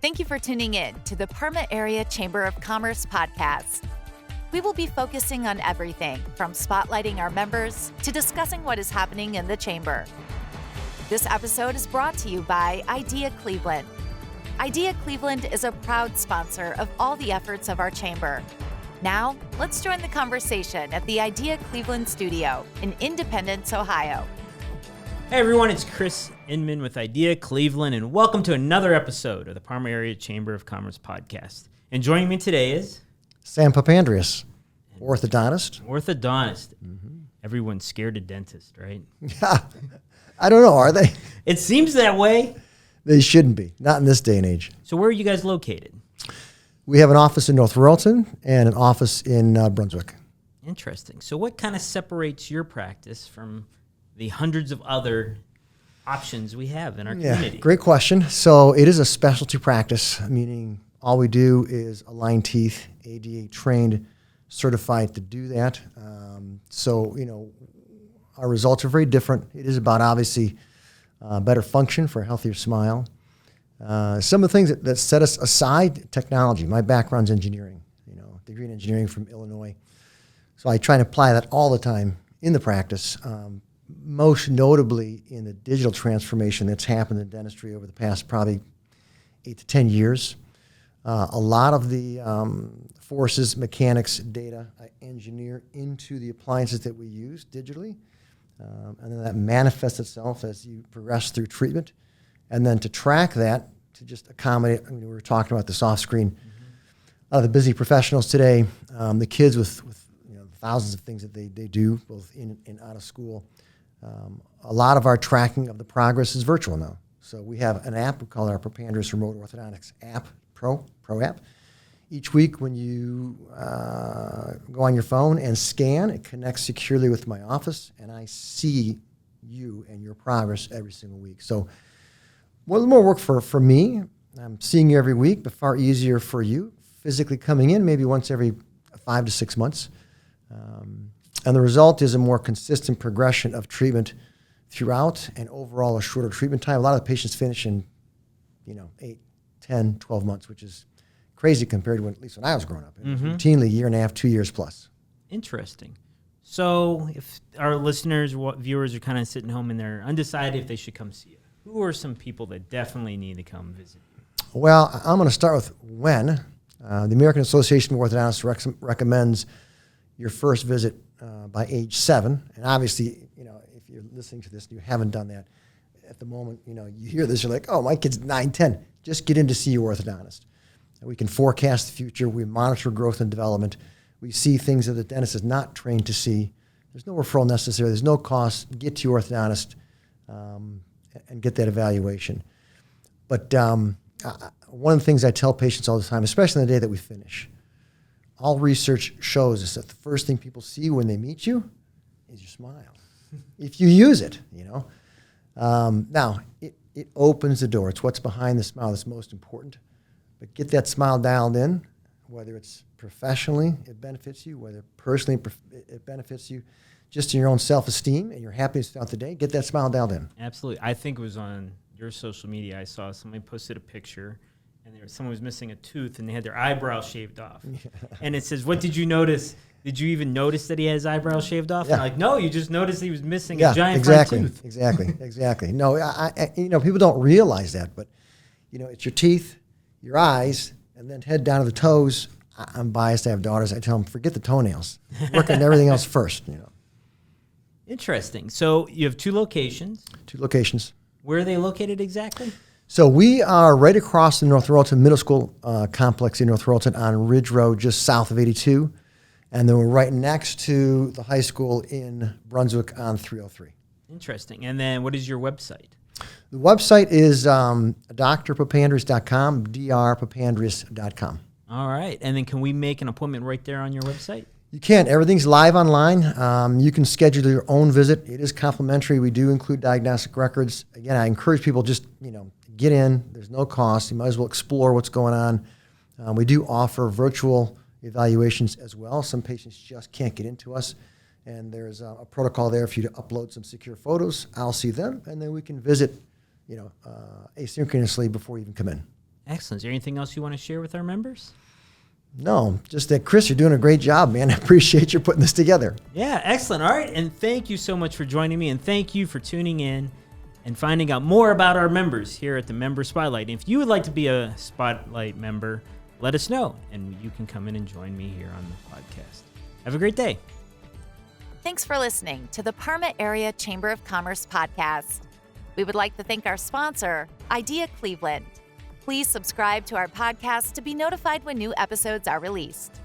Thank you for tuning in to the Parma Area Chamber of Commerce podcast. We will be focusing on everything from spotlighting our members to discussing what is happening in the chamber. This episode is brought to you by Idea Cleveland. Idea Cleveland is a proud sponsor of all the efforts of our chamber. Now, let's join the conversation at the Idea Cleveland studio in Independence, Ohio. Hey everyone, it's Chris Inman with Idea Cleveland, and welcome to another episode of the Parma Area Chamber of Commerce podcast. And joining me today is Sam Papandreas, orthodontist. Orthodontist. Everyone's scared of dentists, right? Yeah, I don't know, are they? It seems that way. They shouldn't be, not in this day and age. So where are you guys located? We have an office in North Royalton and an office in Brunswick. Interesting. So what kind of separates your practice from the hundreds of other options we have in our community? Great question. So it is a specialty practice, meaning all we do is align teeth, ADA trained, certified to do that. Our results are very different. It is about obviously better function for a healthier smile. Some of the things that set us aside, technology. My background's engineering, degree in engineering from Illinois. So I try and apply that all the time in the practice. Most notably in the digital transformation that's happened in dentistry over the past probably 8 to 10 years. A lot of the forces, mechanics, data, I engineer into the appliances that we use digitally. And then that manifests itself as you progress through treatment. And then to track that, to just accommodate, we were talking about this off screen, a lot of the busy professionals today, the kids with thousands of things that they do, both in and out of school. A lot of our tracking of the progress is virtual now. So we have an app, we call it our Papandreas Remote Orthodontics app, Pro app. Each week when you go on your phone and scan, it connects securely with my office, and I see you and your progress every single week. So a little more work for me. I'm seeing you every week, but far easier for you, physically coming in maybe once every 5 to 6 months. And the result is a more consistent progression of treatment throughout and overall a shorter treatment time. A lot of the patients finish in, 8, 10, 12 months, which is crazy compared to at least when I was growing up. It was routinely a year and a half, 2 years plus. Interesting. So if our listeners, viewers are kind of sitting home and they're undecided if they should come see you, who are some people that definitely need to come visit you? Well, I'm going to start with when. The American Association of Orthodontists recommends your first visit by age 7. And obviously, if you're listening to this and you haven't done that, at the moment, you hear this, you're like, oh, my kid's 9, 10. Just get in to see your orthodontist. And we can forecast the future. We monitor growth and development. We see things that the dentist is not trained to see. There's no referral necessary. There's no cost. Get to your orthodontist and get that evaluation. But one of the things I tell patients all the time, especially on the day that we finish, all research shows us that the first thing people see when they meet you is your smile. If you use it, Now, it opens the door. It's what's behind the smile that's most important. But get that smile dialed in, whether it's professionally, it benefits you, whether personally it benefits you, just in your own self-esteem and your happiness throughout the day, get that smile dialed in. Absolutely. I think it was on your social media I saw somebody posted a picture and someone was missing a tooth and they had their eyebrow shaved off. And it says, what did you notice? Did you even notice that he had his eyebrows shaved off? Yeah. And I'm like, no, you just noticed he was missing a giant exactly, front tooth. Exactly. No, people don't realize that, but it's your teeth, your eyes, and then head down to the toes. I'm biased. I have daughters. I tell them, forget the toenails. Work on everything else first. Interesting. So you have 2 locations. 2 locations. Where are they located exactly? So we are right across the North Royalton Middle School complex in North Royalton on Ridge Road, just south of 82. And then we're right next to the high school in Brunswick on 303. Interesting. And then what is your website? The website is drpapandreas.com, drpapandreas.com. All right. And then can we make an appointment right there on your website? You can. Everything's live online. You can schedule your own visit. It is complimentary. We do include diagnostic records. Again, I encourage people just, get in. There's no cost. You might as well explore what's going on. We do offer virtual evaluations as well. Some patients just can't get into us. And there's a protocol there for you to upload some secure photos. I'll see them, and then we can visit, asynchronously before you even come in. Excellent. Is there anything else you want to share with our members? No, just that, Chris, you're doing a great job, man. I appreciate you putting this together. Yeah, excellent. All right, and thank you so much for joining me, and thank you for tuning in and finding out more about our members here at the Member Spotlight. And if you would like to be a Spotlight member, let us know, and you can come in and join me here on the podcast. Have a great day. Thanks for listening to the Parma Area Chamber of Commerce podcast. We would like to thank our sponsor, Idea Cleveland. Please subscribe to our podcast to be notified when new episodes are released.